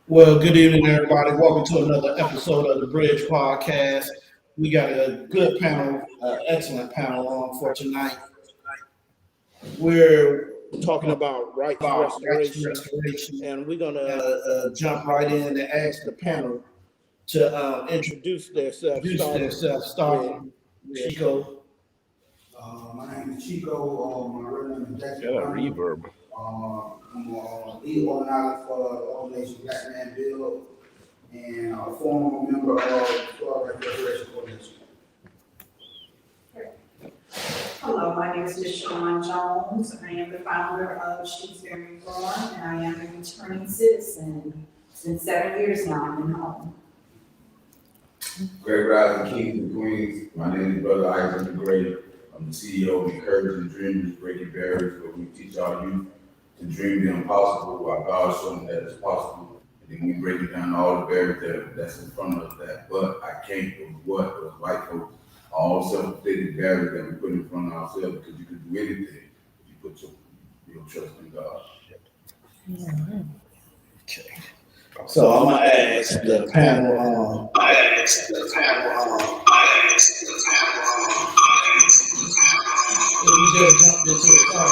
Well, good evening, everybody. Welcome to another episode of the Bridge Podcast. We got a good panel, excellent panel on for tonight. We're talking about rights restoration, and we're going to jump right in and ask the panel to introduce themselves, starting with Chico. My name is Chico. My real name is Jackson. Got a reverb. I'm lead organizer for the organization Black Man Build and a former member of the Florida Restoration Coalition. Hello, my name is Deshawn Jones. I am the founder of Shrewsbury Farm, and I am a returning citizen. It's been 7 years now I've been home. Great Rising Kings and Queens. My name is Brother Isaac the Great. I'm the CEO of Encouraging Dreamers, Breaking Barriers, where we teach our youth to dream the impossible while God showing that it's possible. And then we break it down all the barriers that's in front of us, that but I can't, or what, those white folks, all self-inflicted barriers that we put in front of ourselves because you can do anything if you put your trust in God. Okay. So I'm gonna ask the panel. You just jumped into the song, I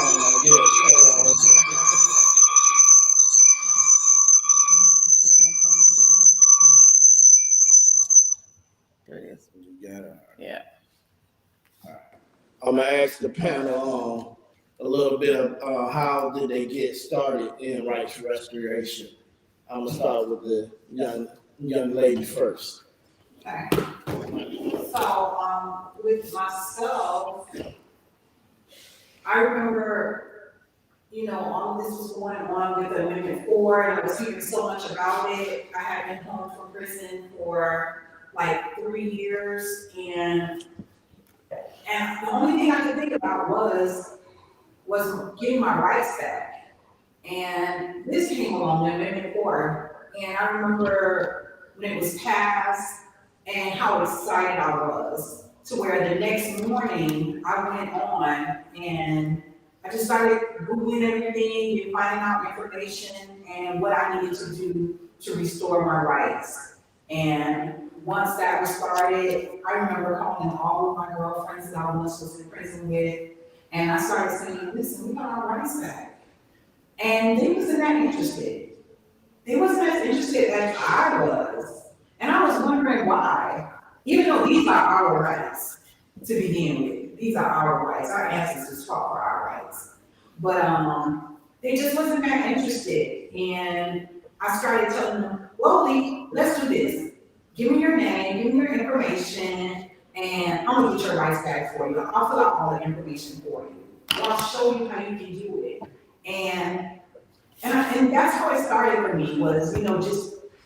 guess. You got it. Yeah. I'm gonna ask the panel a little bit of how did they get started in rights restoration. I'm gonna start with the young lady first. Okay. So, with myself, I remember, all of this was going on with Amendment 4, and I was hearing so much about it. I had been home from prison for like 3 years, and the only thing I could think about was getting my rights back. And this came along, Amendment 4, and I remember when it was passed and how excited I was, to where the next morning I went on and I just started Googling everything and finding out information and what I needed to do to restore my rights. And once that was started, I remember calling all of my girlfriends that I was in prison with, and I started saying, listen, we got our rights back. And they wasn't that interested. They wasn't as interested as I was. And I was wondering why. Even though these are our rights to begin with. These are our rights. Our ancestors fought for our rights. But they just wasn't that interested. And I started telling them, well, Lee, let's do this. Give me your name, give me your information, and I'm gonna get your rights back for you. I'll fill out all the information for you. I'll show you how you can do it. And that's how it started for me, was,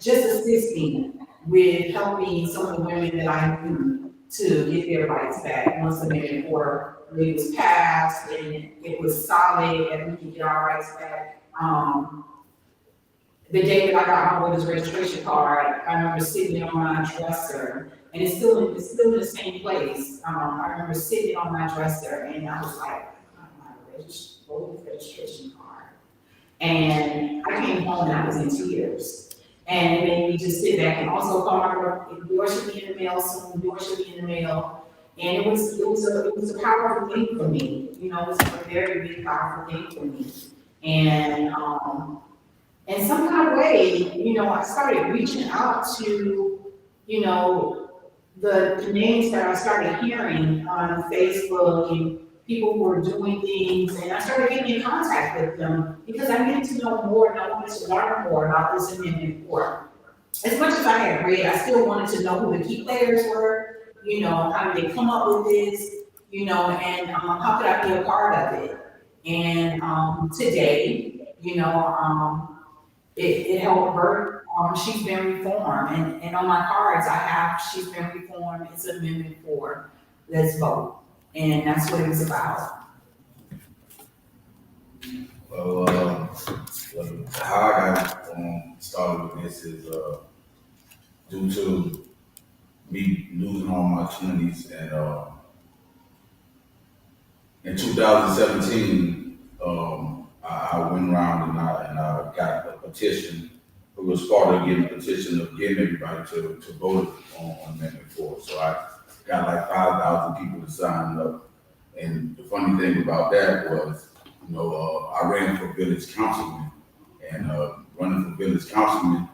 just assisting with helping some of the women that I knew to get their rights back once Amendment 4 really was passed and it was solid and we could get our rights back. The day that I got my voter's registration card, I remember sitting on my dresser, and it's still in the same place. I remember sitting on my dresser, and I was like, I got my voter's registration card. And I came home and I was in tears. And it made me just sit back and also call my girl, yours should be in the mail soon, yours should be in the mail. And it was a powerful thing for me. It was a very big, powerful thing for me. And in some kind of way, I started reaching out to, the names that I started hearing on Facebook and people who were doing things, and I started getting in contact with them because I needed to know more and I wanted to learn more about this Amendment 4. As much as I had read, I still wanted to know who the key players were, how did they come up with this, and how could I be a part of it. And today, it helped her. She's been reformed, and on my cards I have she's been reformed. It's Amendment 4. Let's vote, and that's what it was about. Well, how I got started with this is due to me losing all my 20s, and in 2017, I went around and I got a petition it was part of getting a petition of getting everybody to vote on Amendment 4. So I got like 5,000 people to sign up. And the funny thing about that was, I ran for village councilman, and running for village councilman,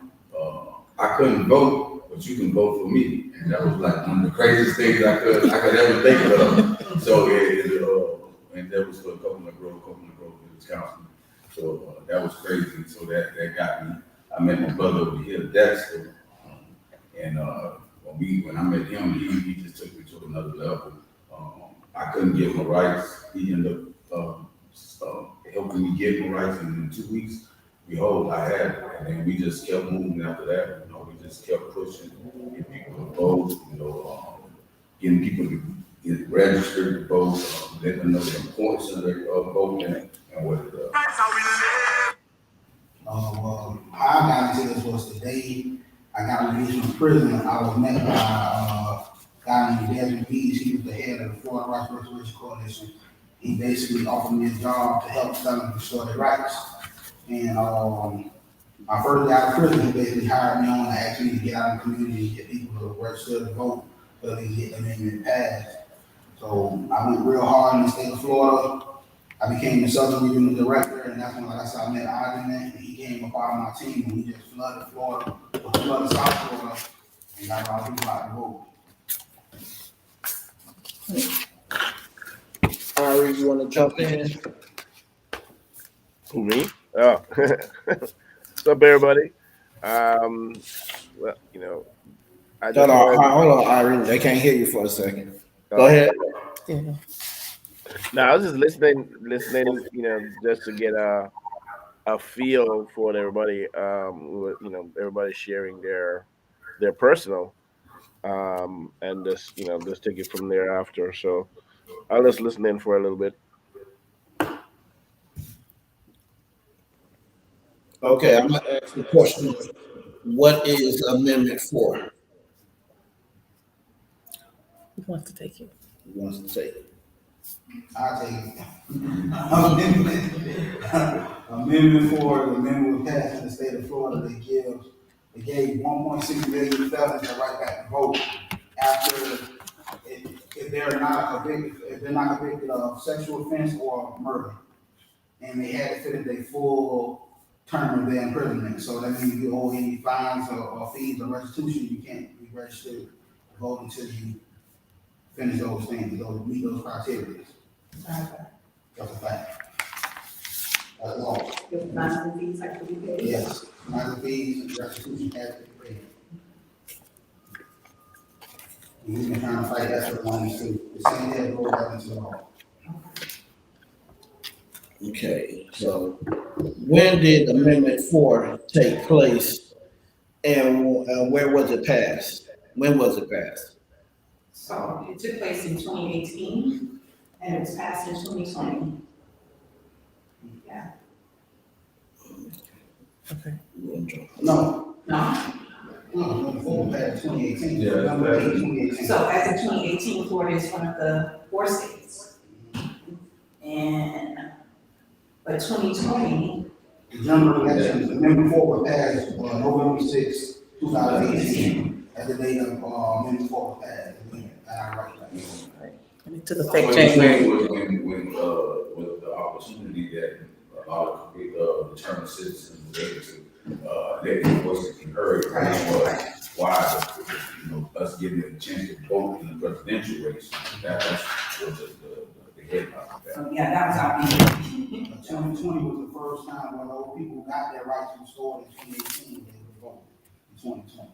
I couldn't vote, but you can vote for me, and that was like one of the craziest things I could ever think of. So and that was for Coconut Grove village councilman. So that was crazy. So that got me. I met my brother over here, Dexter, and when I met him, he just took me to another level. I couldn't get my rights. He ended up helping me get my rights, and in 2 weeks, behold, I had it. And then we just kept moving after that. We just kept pushing, getting people to vote. Getting people to get registered to vote, letting them know the importance of their voting and what it does. How I got into this was the day I got released from prison. I was met by a guy named Desmond Bees. He was the head of the Florida Rights Restoration Coalition. He basically offered me a job to help felons restore their rights. And my first day out of prison, he basically hired me on to ask me to get out in the community and get people to register to vote so they can get the amendment passed. So I went real hard in the state of Florida. I became the Southern Regional Director, and that's when, like I said, I met Ivan, and he came up out of my team, and we just flooded Florida, flooded South Florida, and got a lot of people out to vote. Ari, you want to jump in? Who, me? Oh, what's up, everybody? Well, I just Hold on, Irene. They can't hear you for a second. Go ahead. No, I was just listening, just to get a feel for what everybody, everybody sharing their personal, and just take it from there after. So I'll just listen in for a little bit. Okay, I'm gonna ask the question. What is Amendment 4? Who wants to take it? Who wants to take it? I'll take it. Amendment 4, the amendment was passed in the state of Florida. They gave 1.6 million felons the right back to vote after if they're not convicted of sexual offense or murder, and they had to finish their full term of their imprisonment. So that means if you owe any fines or fees or restitution, you can't be registered to vote until you finish those things, meet those criteria. That's a fact. That's law. If fines and fees have to be paid. Yes, fines and fees, restitution has to be paid. And we've been trying to fight that for the longest too. The same day it goes back into the law. Okay, so when did Amendment 4 take place, and where was it passed? When was it passed? So it took place in 2018, and it was passed in 2020. Yeah. Okay. No, No? no, full passed 2018. Yeah, November 8, that's- 2018. So as of 2018, Florida is one of the 4 states. But 2020, The general election, Amendment 4 was passed November 6, 2018. At the date of Amendment 4 was passed. And it took So effect what you're January. saying was with the opportunity that a lot of returned citizens were able to let their voices be heard, that was why us getting a chance to vote in the presidential race. That's was the headline of that. so yeah, that was our meeting. 2020 was the first time when those people got their rights restored in 2018, they would vote in 2020.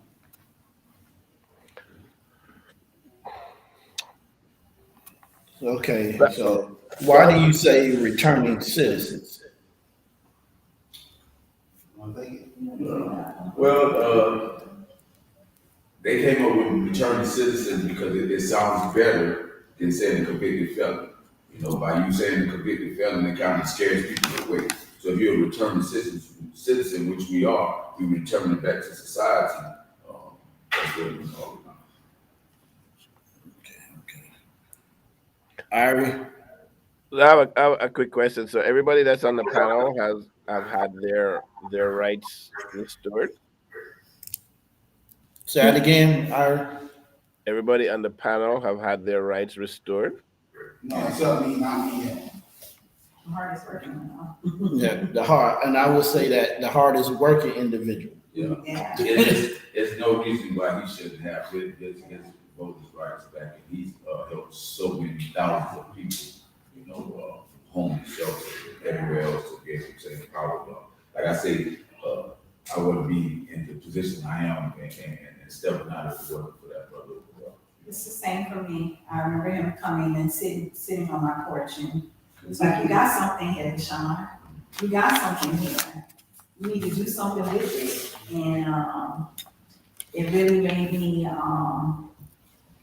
Okay, so why do you say returning citizens? Want to take it? Well, they came up with returned citizens because it sounds better than saying convicted felon. By you saying the convicted felon, it kind of scares people away. So if you're a returning citizen, which we are, we return it back to society. That's what we're talking about. Irie? I have a quick question. So everybody that's on the panel have had their rights restored. Say that again. Everybody on the panel have had their rights restored. No, except me, not me yet. My heart is working now. Yeah, the heart, and I will say that the hardest working individual. Yeah. Yeah. It's no reason why he shouldn't have his voters' rights back. And he's helped so many thousands of people, homeless shelters and everywhere else to be able to take power of. Like I say, I wouldn't be in the position I am and stepping out if it wasn't for that brother. It's the same for me. I remember him coming and sitting on my porch, and it's like, you got something here, Deshaun. You got something here. You need to do something with it. And it really made me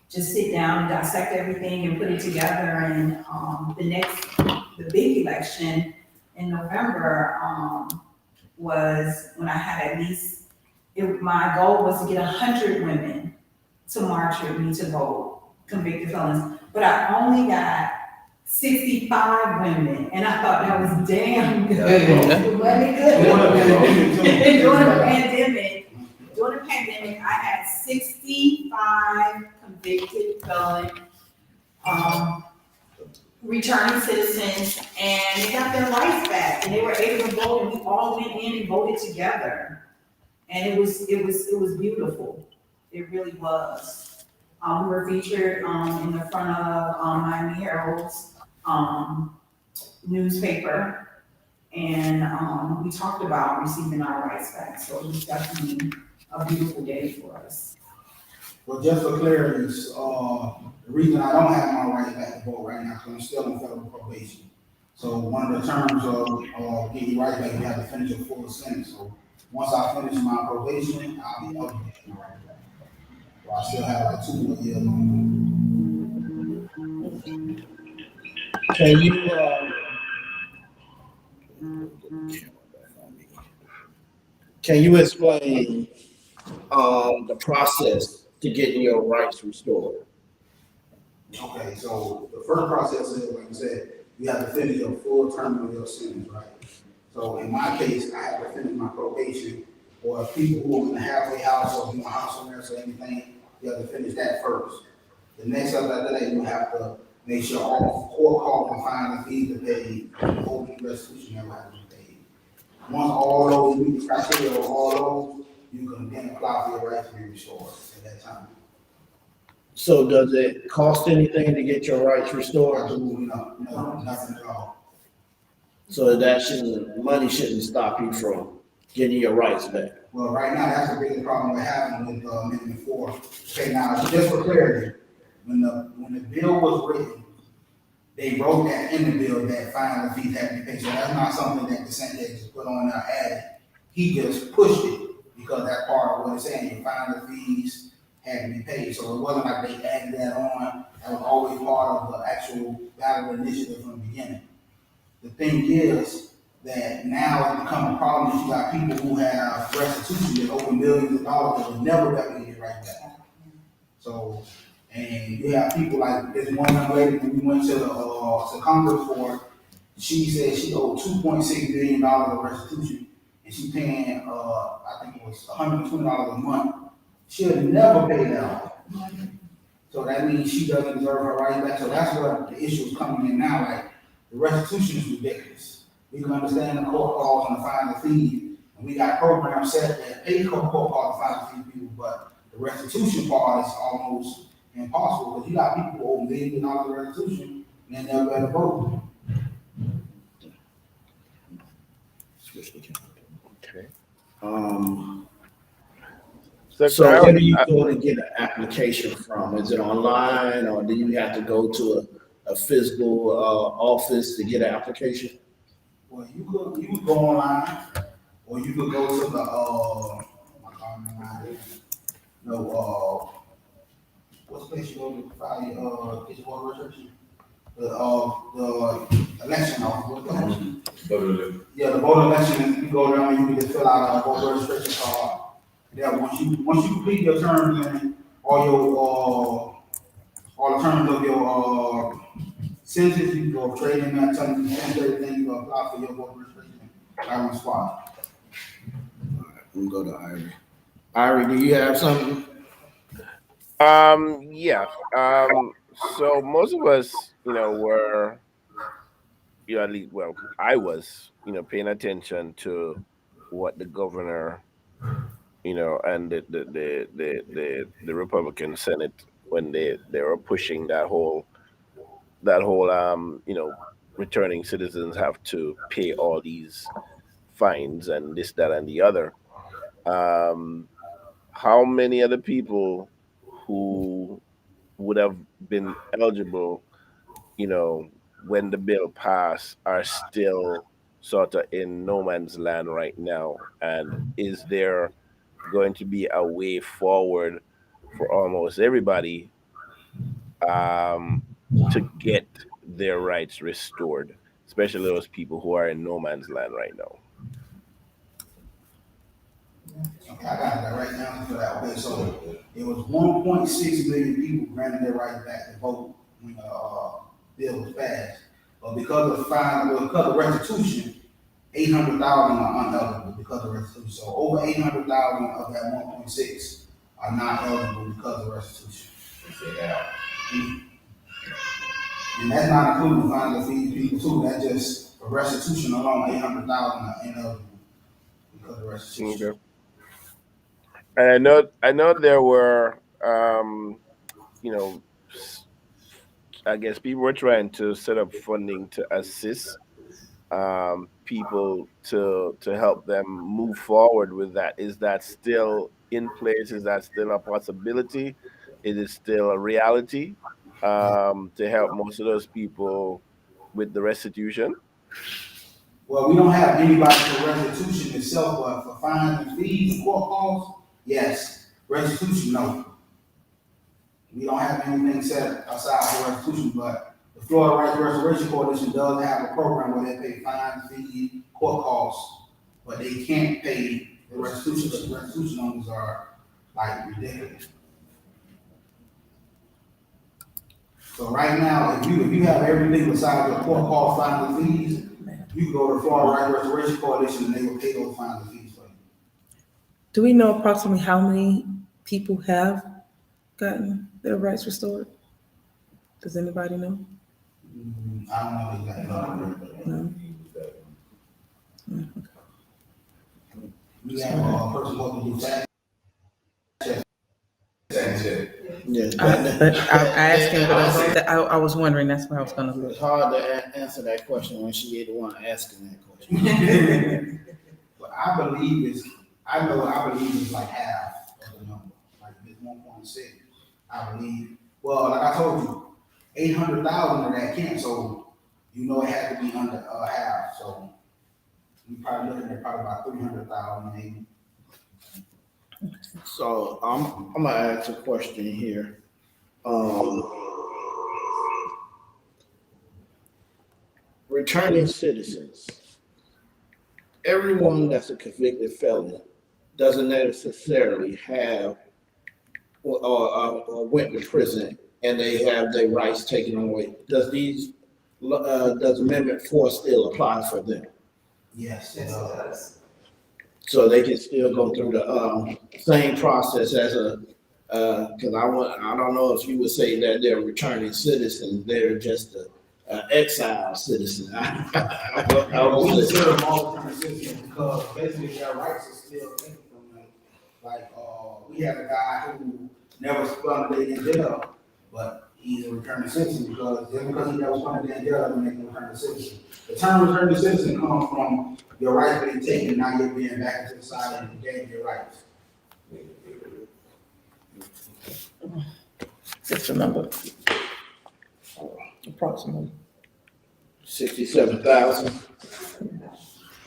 just sit down and dissect everything and put it together. And the big election in November was when I had at least, my goal was to get 100 women to march with me to vote, convicted felons. But I only got 65 women, and I thought that was damn good. It wasn't good. During the pandemic, I had 65 convicted felon returning citizens, and they got their rights back, and they were able to vote, and we all went in and voted together. And it was beautiful. It really was. We were featured in the front of Miami Herald's newspaper, and we talked about receiving our rights back. So it was definitely a beautiful day for us. Well, just for clarity, the reason I don't have my right back to vote right now, because I'm still on federal probation. So one of the terms of getting your right back, you have to finish a full sentence. So once I finish my probation, I'll be eligible to get my right back. So I still have like 2 more years on. Can you explain the process to getting your rights restored? Okay, so the first process is, like you said, you have to finish your full term of your sentence, right? So in my case, I have to finish my probation, or people who are in the halfway house or doing house arrest or anything, you have to finish that first. The next up after that, you have to make sure all court calls and fines and fees are paid, and the whole restitution never has to be paid. Once all those meet the criteria of all those, you can then apply for your right to be restored at that time. So does it cost anything to get your rights restored? Absolutely no, nothing at all. So money shouldn't stop you from getting your rights back. Well, right now, that's the biggest problem we're having with Amendment 4. Okay, now, just for clarity, when the bill was written, they wrote that in the bill that fines and fees had to be paid. So that's not something that DeSantis just put on there added. He just pushed it because that's part of what it's saying. Your fines and fees had to be paid. So it wasn't like they added that on. That was always part of the actual ballot initiative from the beginning. The thing is that now it's become a problem that you got people who have restitution that over millions of dollars that will never ever get right back. So, and you have people like this one young lady when we went to the Congress for, she said she owed $2.6 billion of restitution, and she paying I think it was $120 a month. She'll never pay that off. So that means she doesn't deserve her right back. So that's where the issue is coming in now. Like, the restitution is ridiculous. We can understand the court calls and the fines and fees, and we got programs set that pay court calls and fines and fees people, but the restitution part is almost impossible because you got people who owe millions of dollars of restitution and they never better vote. Okay. So where do you go to get an application from? Is it online, or do you have to go to a physical office to get an application? Well, you could go online, or you could go to what's the place you go to file your voter registration? The election office. Yeah, the voter election. You go down and you can just fill out a voter registration card. Yeah, once you complete your terms and all the terms of your sentence, you go trade in that, tell them everything, you go apply for your voter registration. firing squad. I'm gonna go to Irie. Irie, do you have something? Yeah. So most of us, were, at least, well, I was, paying attention to what the governor, and the Republican Senate, when they were pushing that whole returning citizens have to pay all these fines and this, that, and the other. Um, how many other people who would have been eligible, you know, when the bill passed, are still sort of in no man's land right now? And is there going to be a way forward for almost everybody, um, to get their rights restored, especially those people who are in no man's land right now? Okay, I got that right now for that. Okay, so it was 1.6 million people granted their right back to vote when the bill was passed. But because of restitution, 800,000 are uneligible because of restitution. So over 800,000 of that 1.6 are not eligible because of restitution. And that's not including fines and fees people too. That's just for restitution alone, 800,000 are ineligible because of restitution. Okay. And I know there were, you know, I guess people were trying to set up funding to assist, people to help them move forward with that. Is that still in place? Is that still a possibility? Is it still a reality, to help most of those people with the restitution? Well, we don't have anybody for restitution itself, but for fines and fees and court costs, yes. Restitution, no. We don't have anything set aside for restitution, but the Florida Rights Restoration Coalition does have a program where they pay fines, fees, court costs, but they can't pay the restitution, because the restitution numbers are like ridiculous. So right now, if you have everything besides the court costs, fines, and fees, you can go to the Florida Rights Restoration Coalition and they will pay those fines and fees for you. Do we know approximately how many people have gotten their rights restored? Does anybody know? I don't know exactly. No. We have a person working to do that. Yeah, But I'm asking, but I was wondering, that's why I was gonna It look. was hard to answer that question when she ain't the one asking that question. But I believe it's like half of the number, like it's 1.6. I believe, well, like I told you, 800,000 of that can't, so it had to be under half, so we probably looking at probably about 300,000 maybe. So I'm gonna ask a question here. Returning citizens. Everyone that's a convicted felon doesn't necessarily have or went to prison and they have their rights taken away. Does Amendment 4 still apply for them? Yes, it does. So they can still go through the same process as because I don't know if you would say that they're returning citizens, they're just a exiled citizen. We consider them all returning citizens because basically their rights are still taken from them. Like, we had a guy who never spent a day in jail, but he's a returning citizen because just because he never spent a day in jail doesn't make him a returning citizen. The term returning citizen comes from your rights being taken, now you're being back into society and you gain your rights. Just remember. Approximately. 67,000.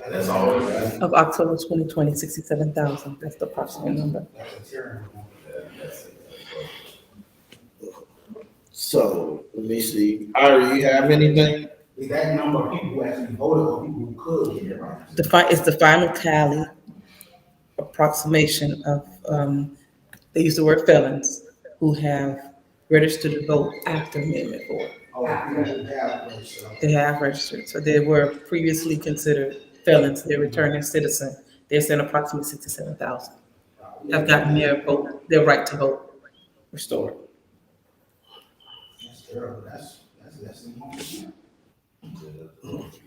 That's all, right? Of October 2020, 67,000, that's the approximate number. That's a tyranny. So let me see. Ari, you have anything? Is that number of people who actually voted or people who could get their rights? It's the final tally approximation of, they use the word felons, who have registered to vote after Amendment 4. Oh, people who have registered. They have registered, so they were previously considered felons, they're returning citizen, they're saying approximately 67,000 have gotten their vote, their right to vote restored. That's terrible. That's less than 1%.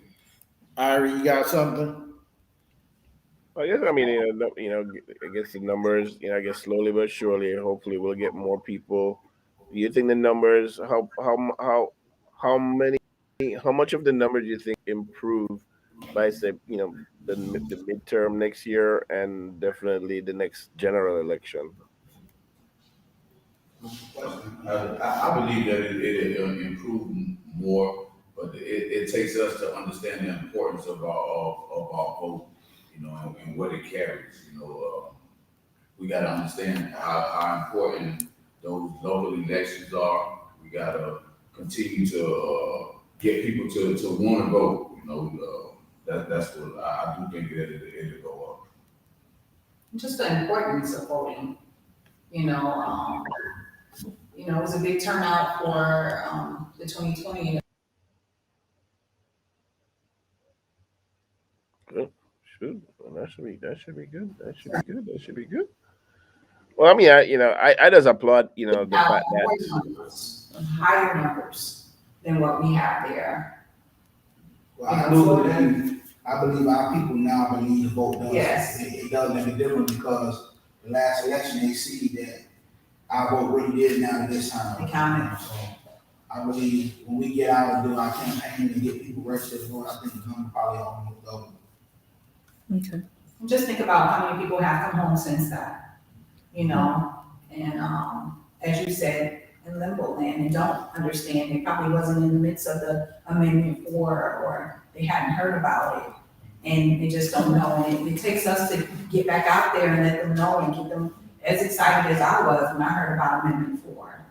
Ira, you got something? I guess I mean I guess the numbers I guess slowly but surely hopefully we'll get more people. Do you think the numbers how many how much of the numbers do you think improve by say the midterm next year and definitely the next general election? I believe that it'll improve more, but it takes us to understand the importance of our vote, and what it carries. We got to understand how important those local elections are. We got to continue to get people to want to vote. That's what I do think that it'll go up. Just the importance of voting, it was a big turnout for, the 2020. Good. Shoot, well, that should be good. That should be good. Well, I mean, I just applaud, the fact More that numbers, higher numbers than what we have there. Well, I believe our people now believe the vote does. Yes. It does make a difference because the last election, they see that our vote really did now this time. It counted. So I believe when we get out and do our campaign and get people registered to vote, I think the number probably almost double. Okay. Just think about how many people have come home since that, and as you said, in limbo land and don't understand. They probably wasn't in the midst of the Amendment 4 or they hadn't heard about it and they just don't know. And it takes us to get back out there and let them know and get them as excited as I was when I heard about Amendment 4.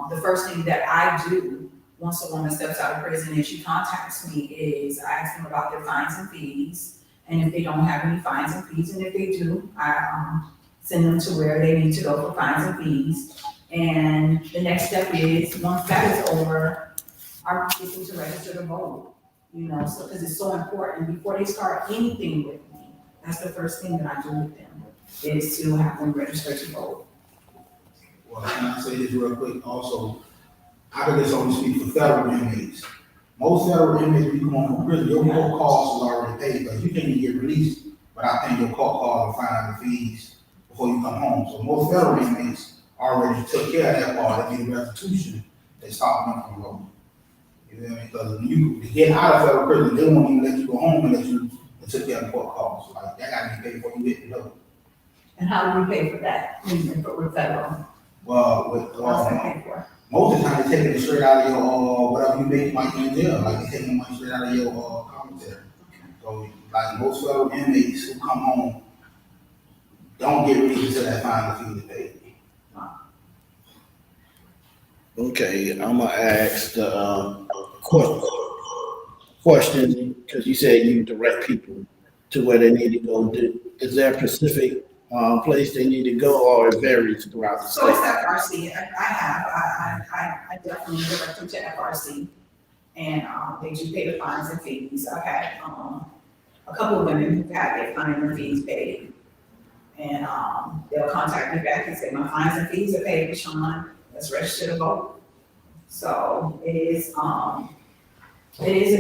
The first thing that I do once a woman steps out of prison and she contacts me is I ask them about their fines and fees. And if they don't have any fines and fees, and if they do, I send them to where they need to go for fines and fees. And the next step is, once that is over, our people to register to vote, so, because it's so important. Before they start anything with me, that's the first thing that I do with them, is to have them register to vote. Well, can I say this real quick also? I could just only speak for federal inmates. Most federal inmates, when you come home from prison, your court costs is already paid, but you can't even get released without paying your court costs and find out the fees before you come home. So most federal inmates already took care of that part. They need restitution. They stop them from voting. You know what I mean? Because when you get out of federal prison, they won't even let you go home unless you took care of the court costs. Like that got to be paid before you hit the door. And how do we pay for that? With federal? Well, What's that pay for? most of the time they taking it straight out of your whatever you make money in jail. Like they taking money straight out of your commissary. So like most federal inmates who come home don't get released until that final fee is paid. Okay, I'm gonna ask the question because you said you direct people to where they need to go. Is there a specific place they need to go, or it varies throughout the So it's state? FRC. I definitely direct them to FRC, and they do pay the fines and fees. I've had a couple of women who've had their fines and fees paid, and they'll contact me back and say, my fines and fees are paid, Sean, let's register to vote. So it is a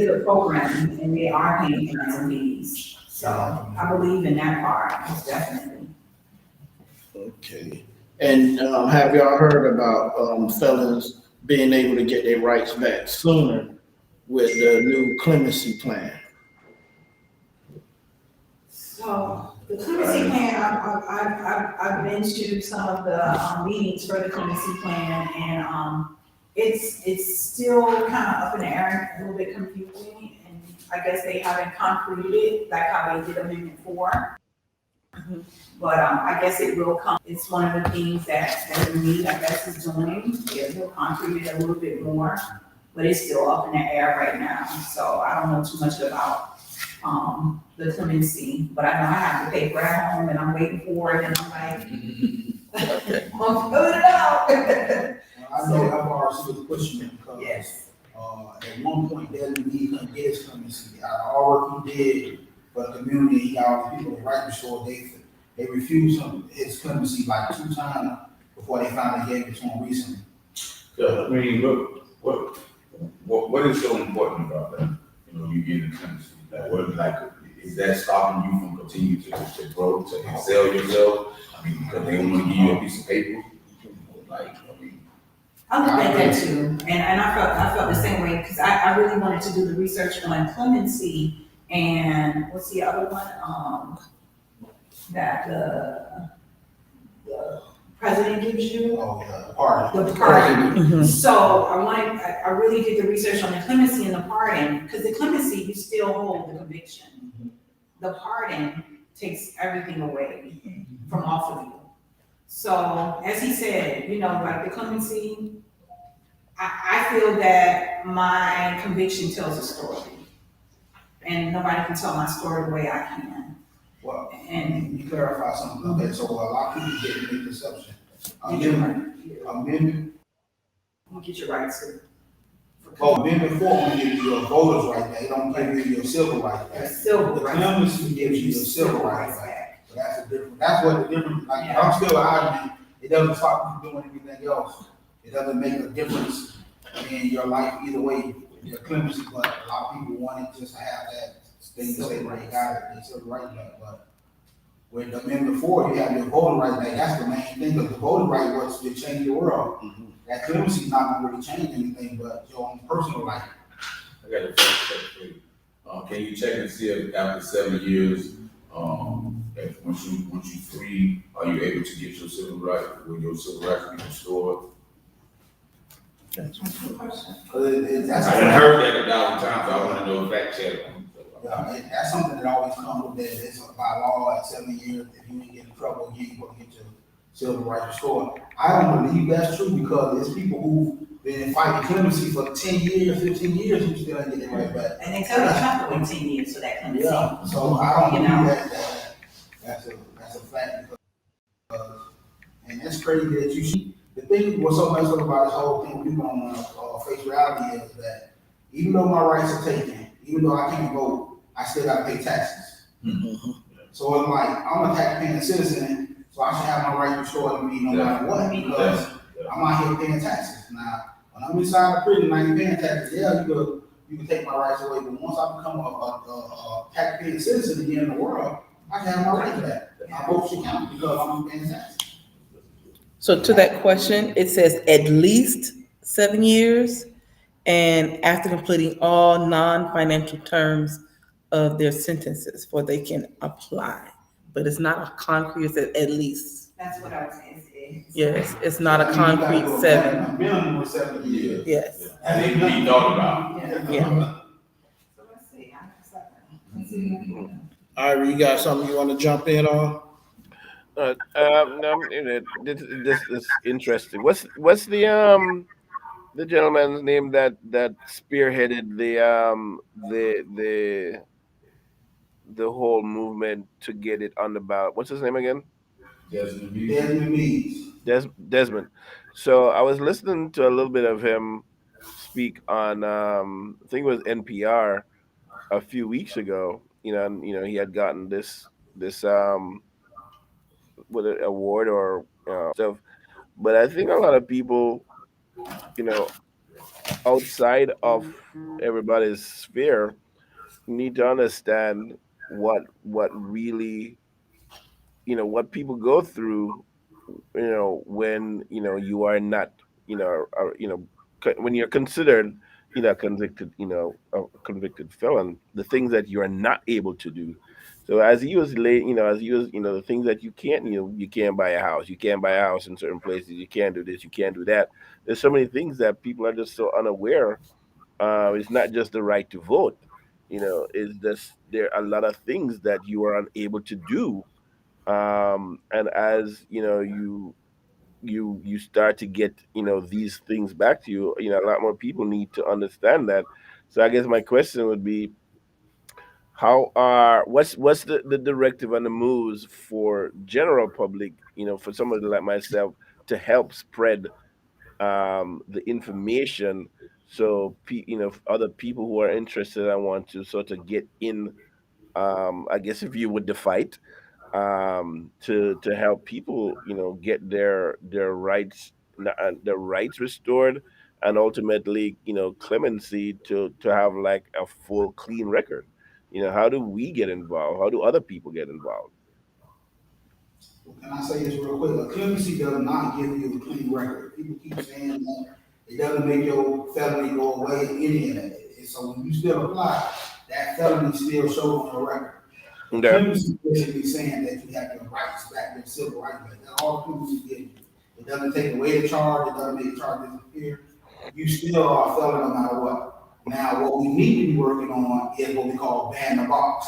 good program, and they are paying fines and fees. So I believe in that part, most definitely. Okay, and have y'all heard about felons being able to get their rights back sooner with the new clemency plan? So the clemency plan, I've been to some of the meetings for the clemency plan, and it's still kind of up in the air, a little bit confusing, and I guess they haven't concreted it like how they did Amendment 4. But I guess it will come. It's one of the things that the need, I guess, is doing. It will concrete it a little bit more, but it's still up in the air right now. So I don't know too much about the clemency, but I know I have the paper at home and I'm waiting for it, and I'm like, I'm filling it out. I know FRC is pushing it because Yes. At one point, Desmond Lee couldn't get his clemency. Out of all work he did for the community, he got all the people at the right store. They refused him his clemency like 2 times before they finally gave it to him recently. So, I mean, what is so important about that? You know, you getting clemency. Like, is that stopping you from continuing to grow, to excel yourself? I mean, because they don't want to give you a piece of paper. Like, I mean, I looked at that too, and I felt the same way, because I really wanted to do the research on clemency, and what's the other one, that the president gives you? Oh, yeah, the pardon. The pardon. Mhm. So I really did the research on the clemency and the pardon, because the clemency, you still hold the conviction. The pardon takes everything away from off of you. So, as he said, like the clemency, I feel that my conviction tells a story. And nobody can tell my story the way I can. Well, And you clarify something. Okay, so a lot of people get the misconception. get your Amendment, you get your rights to. Amendment 4 only gives you a voter's right. They don't give you your civil right back. Civil The rights. clemency gives you your civil rights back. So that's the difference. That's what the difference. Like, Yeah. I'm still arguing. It doesn't stop you from doing anything else. It doesn't make a difference in your life either way. Your clemency, but a lot of people want it just to have that thing to say they got it, they civil right back. But with Amendment 4, you have your voting right back. That's the main thing, because the voting right was to change the world. That clemency is not going to really change anything but your own personal life. I got a question for you. Can you check and see if after 7 years, if once you free, are you able to get your civil rights? Will your civil rights be restored? That's I done heard that 1,000 times. I want to know fact check. that's something that always comes with that. It's by law at 7 years. If you ain't get in trouble, you ain't going to get your civil rights restored. I don't believe that's true, because there's people who've been fighting clemency for 10 years, 15 years, who still ain't getting it right back. And they tell you Trump to wait 10 years for that clemency. Yeah, so I don't believe that's a fact, because, and it's crazy that you see. The thing what's so messed up about this whole thing, people don't want to face reality, is that even though my rights are taken, even though I can't vote, I still got to pay taxes. So it's like, I'm a tax-paying citizen, so I should have my rights restored to me no matter what, because I'm out here paying taxes. Now, when I'm inside the prison, I ain't paying taxes. Yeah, you can take my rights away, but once I become a tax-paying citizen again in the world, I can have my rights back. My vote should count because I'm paying taxes. So to that question, it says at least 7 years, and after completing all non-financial terms of their sentences, for they can apply. But it's not a concrete, it says at least. That's what I was saying. Yes, it's not a concrete 7. A minimum of 7 years. Yes, And they be thought about. yeah. So let's see. Let's see. Ira, you got something you want to jump in on? No, this is interesting. What's the gentleman's name that spearheaded the whole movement to get it on the ballot? What's his name again? Desmond Lee. Desmond Lee. Desmond. So I was listening to a little bit of him speak on I think it was NPR a few weeks ago. And he had gotten this with an award or stuff. But I think a lot of people, outside of everybody's sphere, need to understand what really, what people go through, when you are not, when you're considered, convicted, a convicted felon, the things that you are not able to do. So as he was the things that you can't, you can't buy a house, you can't buy a house in certain places, you can't do this, you can't do that. There's so many things that people are just so unaware. It's not just the right to vote, it's just there are a lot of things that you are unable to do. And as you start to get these things back to you, a lot more people need to understand that. So I guess my question would be, what's the directive and the moves for general public, for somebody like myself, to help spread the information, so other people who are interested and want to sort of get in, I guess if you would the fight, to help people, get their rights restored, and ultimately, clemency to have like a full clean record. How do we get involved? How do other people get involved? Well, can I say this real quick? A clemency does not give you a clean record. People keep saying that it doesn't make your felony go away, any of that. And so when you still apply, that felony still shows on your record. Okay. Clemency basically saying that you have your rights back, your civil rights back. That's all clemency gives you. It doesn't take away the charge. It doesn't make the charge disappear. You still are a felon no matter what. Now, what we need to be working on is what we call ban the box,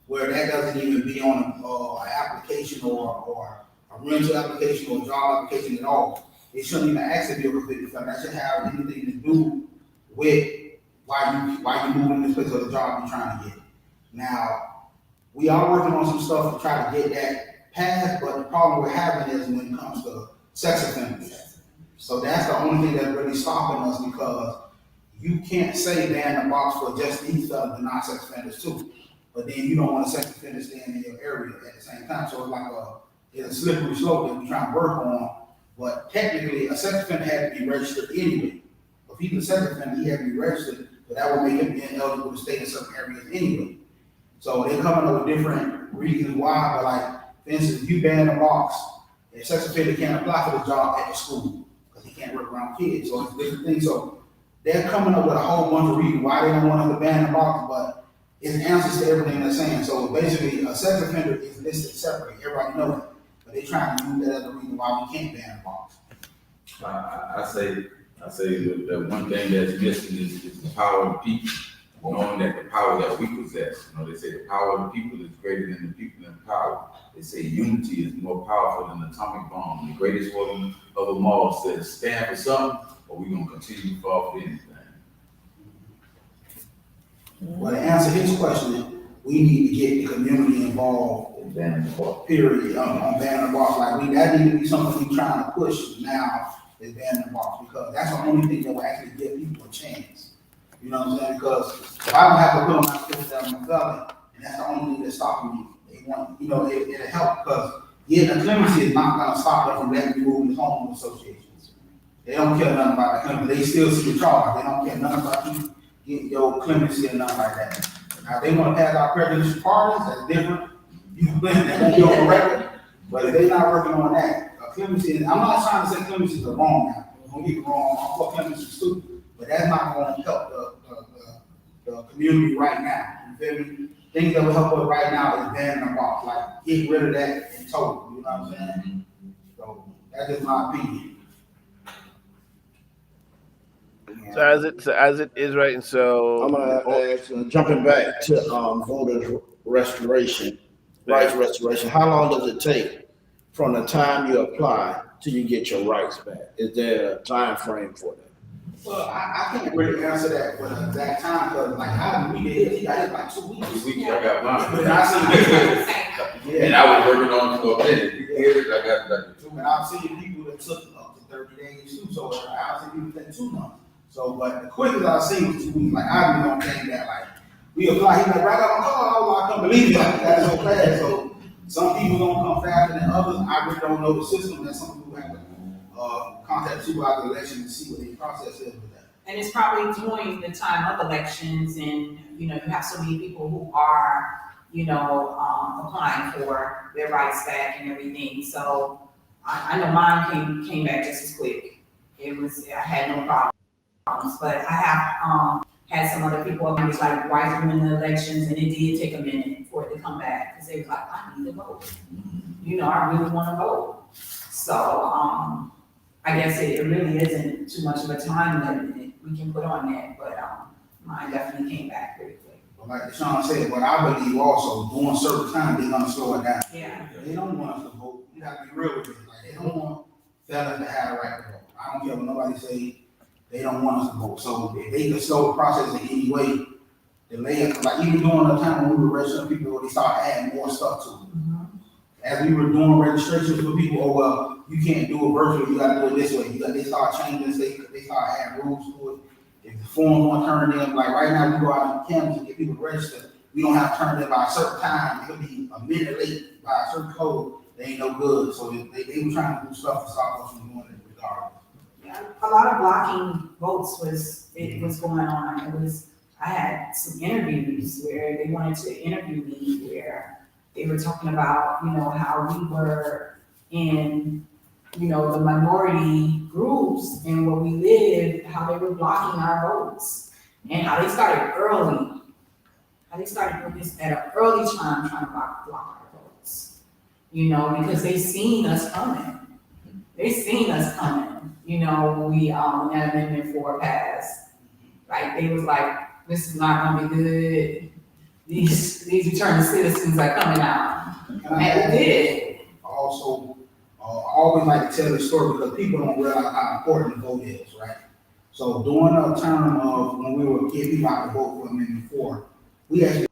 where that doesn't even be on an application or a rental application or a job application at all. It shouldn't even actually be a convicted felon. That should have anything to do with why you moving this place or the job you're trying to get. Now, we are working on some stuff to try to get that passed, but the problem we're having is when it comes to sex offenders. So that's the only thing that's really stopping us, because you can't say ban the box for just these felons and not sex offenders too. But then you don't want a sex offender staying in your area at the same time. So it's like it's a slippery slope that we're trying to work on. But technically, a sex offender had to be registered anyway. If he's a sex offender, he had to be registered, but that would make him ineligible to stay in certain areas anyway. So they're coming up with different reasons why, but like, for instance, if you ban the box, a sex offender can't apply for the job at the school because he can't work around kids. So it's different things. So they're coming up with a whole bunch of reasons why they don't want us to ban the box, but it's answers to everything they're saying. So basically, a sex offender is listed separately. Everybody knows it, but they're trying to use that as a reason why we can't ban the box. I say the one thing that's missing is the power of the people, knowing that the power that we possess. They say the power of the people is greater than the people in power. They say unity is more powerful than an atomic bomb. The greatest one of them all says, stand for something, or we're gonna continue to fall for anything. Well, to answer his question, we need to get the community involved. Period. On banning the box, that need to be something we're trying to push now, is banning the box, because that's the only thing that will actually give people a chance. You know what I'm saying? Because if I don't have to put on my fifth down my felony, and that's the only thing that's stopping me. They want, it'll help, because the clemency is not gonna stop them from letting you move in homeowners associations. They don't care nothing about the clemency. They still see the charge. They don't care nothing about you getting your clemency and nothing like that. Now, if they want to pass out presidential pardons, that's different. You won't be on the record. But if they're not working on that, clemency, I'm not trying to say clemency is wrong now. Don't get me wrong. I'm for clemency stupid, but that's not going to help the community right now. You feel me? Things that will help us right now is banning the box, like get rid of that in total. You know what I'm saying? So that's just my opinion. So as it is right, and so I'm gonna ask, jumping back to voters restoration, rights restoration. How long does it take from the time you apply till you get your rights back? Is there a time frame for that? Well, I can't really answer that with an exact time, because he got it like 2 weeks. 2 weeks, I got mine. But I see And I was working on it for a minute. I got like 2 and I've seen people that took up to 30 days too, so I've seen people take 2 months. So, but the quickest I've seen was 2 weeks. Like, I've been on things that, like, we apply, he's like, right out my car, I can't believe it. That's so fast. So, some people don't come faster than others. I really don't know the system, that some people have to contact supervisor election to see what the process is with that. And it's probably during the time of elections, and, you have so many people who are, applying for their rights back and everything. So I know mine came back just as quick. I had no problem. But I have had some other people, it was like right during the elections, and it did take a minute for it to come back, because they was like, I need to vote. I really want to vote. So I guess it really isn't too much of a time limit we can put on that, but mine definitely came back pretty quick. But like Sean said, what I believe also, during certain times, they're gonna slow it down. Yeah. They don't want us to vote. You have to be real with it. Like, they don't want felons to have the right to vote. I don't care what nobody say. They don't want us to vote. So if they can slow the process in any way, delay it. Like, even during the time when we were registering people, they started adding more stuff to it. Mm-hmm. As we were doing registrations for people, well, you can't do it virtually, you gotta do it this way. They start changing, they start adding rules to it. If it's forms weren't turned in, like right now, we go out on campus and get people to register, we don't have to turn it in by a certain time, it could be a minute late by a certain code, they ain't no good, so they were trying to do stuff to stop us from doing it regardless. Yeah, a lot of blocking votes was going on. I had some interviews where they wanted to interview me where they were talking about, how we were in, the minority groups and where we lived, how they were blocking our votes and how they started early. How they started doing this at an early time, trying to block our votes, because they seen us coming. They seen us coming. When we, when that amendment 4 passed, like, they was like, this is not gonna be good. These returning citizens are coming out. And it did. Also, I always like to tell this story because people don't realize how important the vote is, right? So during a term of when we were getting people out to vote for Amendment 4, we actually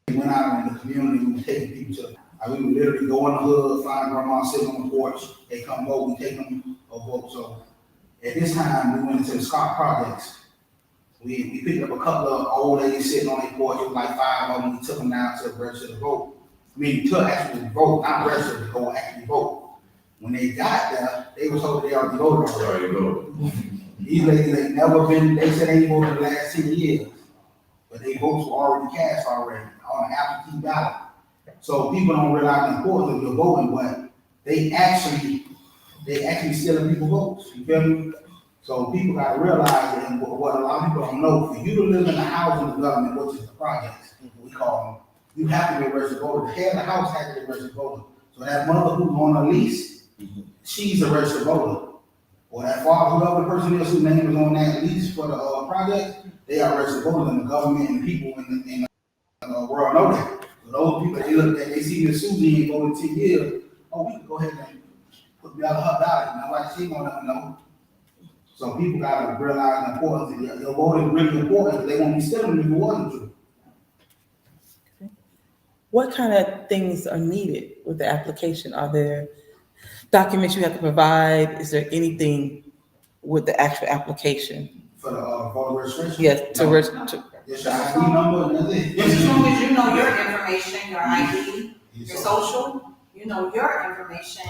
went out in the community, we were taking people to, we would literally go in the hood, find grandma sitting on the porch, they come vote, we take them a vote. So at this time, we went into the Scott projects. We picked up a couple of old ladies sitting on their porch, it was like 5 of them, we took them down to register to vote. To actually vote, not register to go actually vote. When they got there, they was told they already voted already. These ladies ain't never been, they said they ain't voted the last 10 years, but their votes were already cast already on an absentee ballot. So people don't realize the importance of your voting, but they actually stealing people's votes, you feel me? So people gotta realize, and what a lot of people don't know, for you to live in the housing development, which is the projects, we call them, you have to be a registered voter. The head of the house has to be a registered voter. So that mother who's on a lease, she's a registered voter. Or that father, whoever the person is whose name is on that lease for the project, they are registered voters, and the government and people in the world know that. So those people, they look at, they see Miss Susie ain't voted 10 years, oh, we can go ahead and put me out of her ballot. Nobody she gonna let them know. So people gotta realize the importance of your vote is really important. They won't be stealing if it wasn't true. What kind of things are needed with the application? Are there documents you have to provide? Is there anything with the actual application? For the voter registration? Yes, to No. register. Just your ID number, that's it. As long as you know your information, your ID, your social, your information,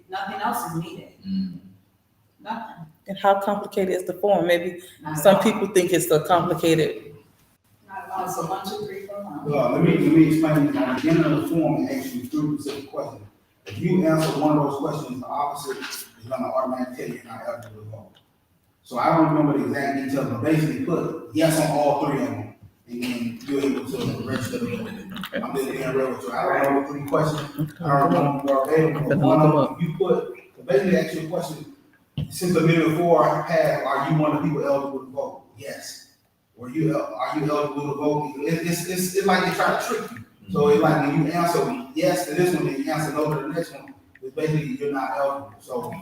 nothing else is needed. Nothing. And how complicated is the form? Maybe Not at some all. people think it's so complicated. Not at all. So 1, 2, 3, 4, 1. Well, let me explain this. On the beginning of the form, it asks you 3 specific questions. If you answer one of those questions, the opposite is gonna automatically tell you you're not eligible to vote. So I don't remember the exact details, but basically put yes on all 3 of them, and then you're able to register to vote. I'm just being real with you. I don't know the 3 questions. I don't know if you're available, but one of them, you put, basically ask you a question, since Amendment 4 passed, are you one of the people eligible to vote? Yes. Are you eligible to vote? It's like they try to trick you. So it's like when you answer yes to this one, and you answer no to the next one, it's basically you're not eligible. So,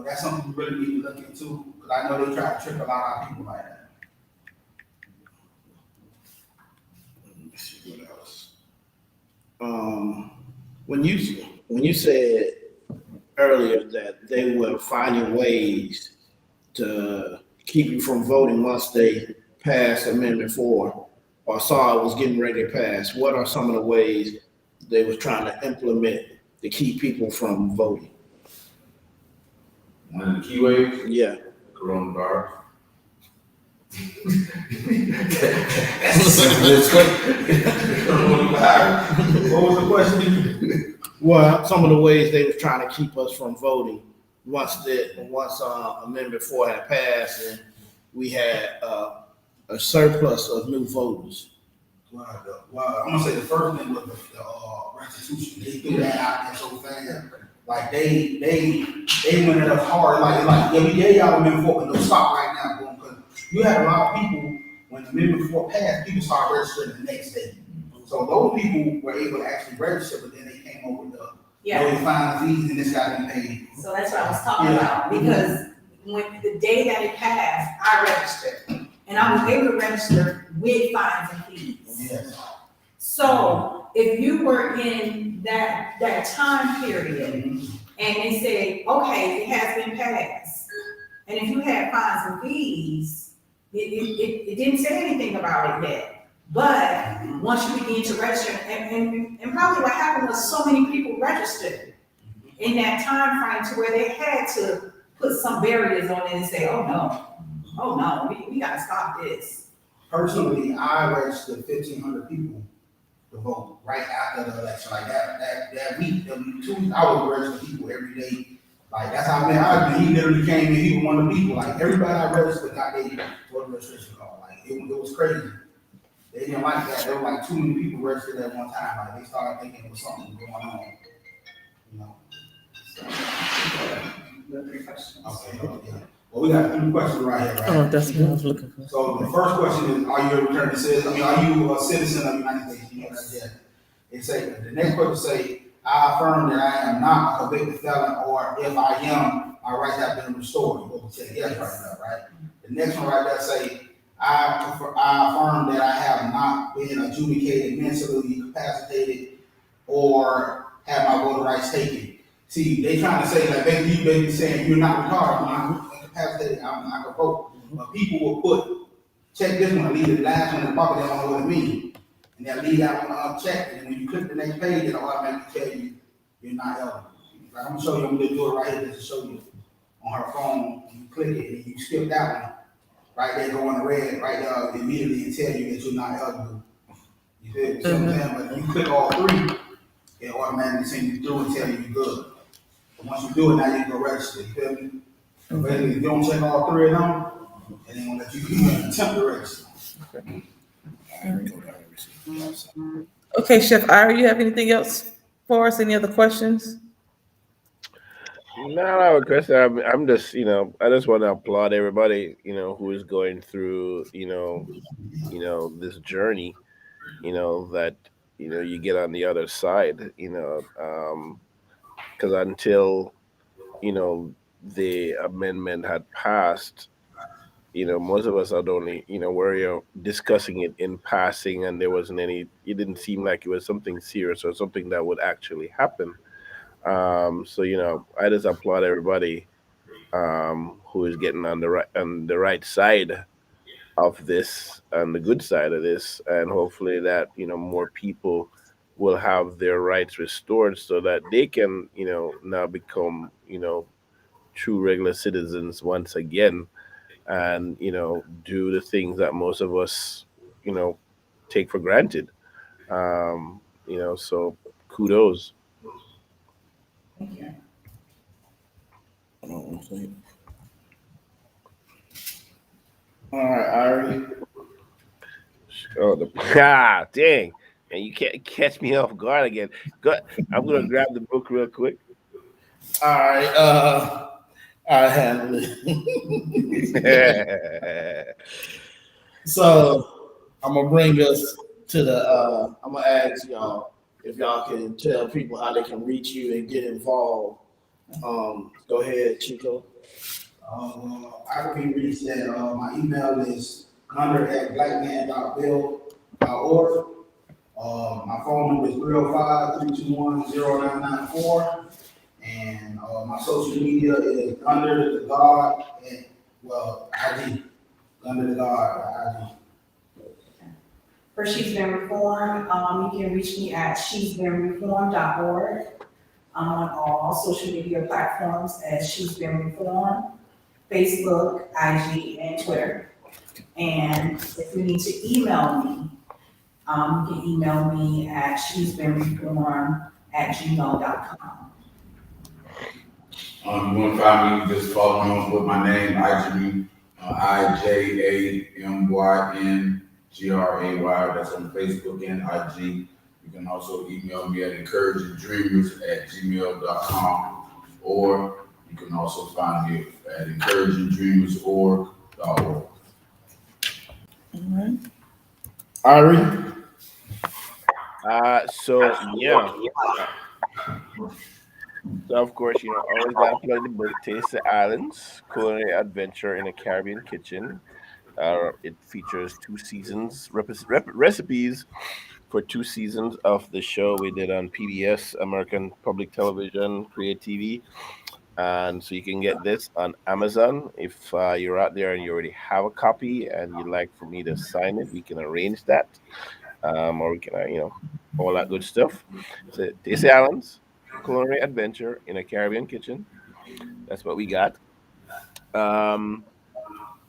that's something you really need to look into, because I know they try to trick a lot of people like that. Let me see what else. When you said earlier that they were finding ways to keep you from voting once they passed Amendment 4 or saw it was getting ready to pass, what are some of the ways they were trying to implement to keep people from voting? One of the key ways, Yeah. coronavirus. What was the question? Well, some of the ways they were trying to keep us from voting once Amendment 4 had passed and we had a surplus of new voters. Well, I'm gonna say the first thing was the restitution. They threw that out there so fast. Like they went at us hard. Like yeah, we gave y'all Amendment 4, but no, stop right now, boom. Because you had a lot of people when Amendment 4 passed, people started registering the next day. So those people were able to actually register, but then they came over the fine fees and this got to be paid. So that's what I was talking about, because when the day that it passed, I registered. And I was able to register with fines and fees. Yes. So if you were in that time period and they said, okay, it has been passed, and if you had fines and fees, it didn't say anything about it yet. But once you begin to register, and probably what happened was so many people registered in that time frame to where they had to put some barriers on it and say, oh no, we gotta stop this. Personally, I registered 1,500 people to vote right after the election. Like that week, them 2 weeks, I was registering people every day. Like that's how many he literally came in, he was one of the people. Like everybody I registered got their voter registration card. Like it was crazy. They didn't like that. There were like too many people registered at one time. Like they started thinking there was something going on. You know. Okay, yeah. Well, we got 3 questions right here, right? Oh, that's what I was looking for. So the first question is, are you a returning citizen? I mean, are you a citizen of the United States? You know that's yes. It say the next question say, I affirm that I am not a convicted felon, or if I am, my rights have been restored. You will say yes right now, right? The next one right there say, I affirm that I have not been adjudicated, mentally incapacitated, or have my voting rights taken. See, they trying to say that basically saying you're not retarded, I'm not incapacitated, I'm not gonna vote. But people will put, check this one, leave the last one in the pocket, they don't know what it means. And they'll leave that one unchecked, and when you click the next page, it'll automatically tell you you're not eligible. Like I'm gonna show you, I'm gonna do it right here just to show you on her phone. You click it and you skip that one. Right there, go on the red, right there, immediately and tell you that you're not eligible. You feel me? So I'm saying, but you click all 3, it automatically send you through and tell you you're good. But once you do it, now you can go register. You feel me? But if you don't check all 3 of them, it ain't gonna let you even attempt to register. Okay, Chef Ira, you have anything else for us? Any other questions? No, I have a question. I'm just, I just want to applaud everybody, who is going through, this journey, that, you get on the other side, because until, the amendment had passed, most of us had only, were discussing it in passing, and there wasn't it didn't seem like it was something serious or something that would actually happen. So I just applaud everybody who is getting on the right side of this and the good side of this, and hopefully that more people will have their rights restored so that they can now become true regular citizens once again, and do the things that most of us you know take for granted. So kudos. Thank you. All right, Ari. Oh, dang. And you can't catch me off guard again. I'm gonna grab the book real quick. All right, I handle it. So I'm gonna bring us to the. I'm gonna ask y'all if y'all can tell people how they can reach you and get involved. Go ahead, Chico. I can be reached at, my email is hunter@blackman.bill.org. My phone number is 305-321-0994. And my social media is under the guard at, IG. Under the guard at For She's Been Reformed, you can reach me at she'sbeenreformed.org. I'm on all social media platforms as She's Been Reformed, Facebook, IG, and Twitter. And if you need to email me, you can email me at she'sbeenreformed@gmail.com. You want to find me, just follow me with my name, IJAMYNGRAY. That's on Facebook and IG. You can also email me at encouraginggdreamers@gmail.com, or you can also find me at encouraginggdreamers.org. All right. Ari. So yeah. So of course, always gotta plug the book, Taste the Islands, Culinary Adventure in a Caribbean Kitchen. It features 2 seasons, recipes for 2 seasons of the show we did on PBS, American Public Television, Create TV. And so you can get this on Amazon. If you're out there and you already have a copy and you'd like for me to sign it, we can arrange that. Or we can, all that good stuff. So, Stacey Allen's Culinary Adventure in a Caribbean Kitchen. That's what we got. Um,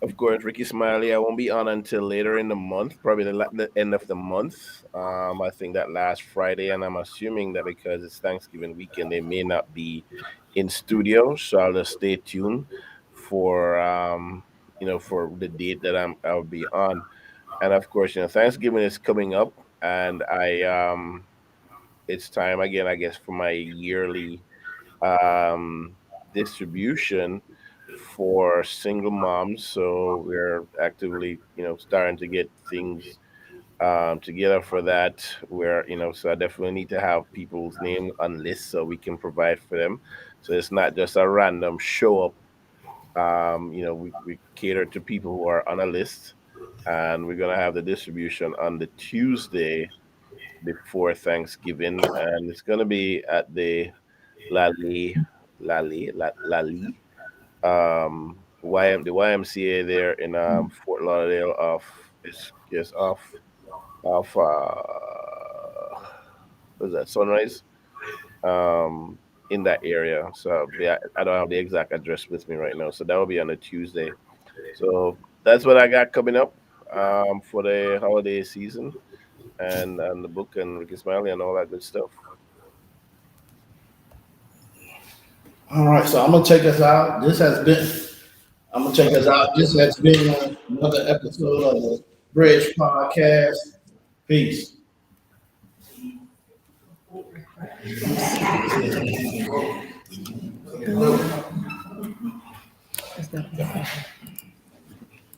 of course, Ricky Smiley, I won't be on until later in the month, probably the end of the month. I think that last Friday, and I'm assuming that because it's Thanksgiving weekend, they may not be in studio. So I'll just stay tuned for for the date that I'll be on. And of course, Thanksgiving is coming up, and it's time again, I guess, for my yearly um, distribution for single moms. So we're actively, starting to get things together for that. Where so I definitely need to have people's name on lists so we can provide for them. So it's not just a random show up. We cater to people who are on a list, and we're gonna have the distribution on the Tuesday before Thanksgiving, and it's gonna be at the Lali Lali the YMCA there in Fort Lauderdale off is off what's that, Sunrise, in that area. So yeah, I don't have the exact address with me right now. So that will be on a Tuesday. So that's what I got coming up for the holiday season, and the book and Ricky Smiley and all that good stuff. All right, so I'm gonna take us out. I'm gonna take us out. This has been another episode of the Bridge Podcast. Peace. It's not-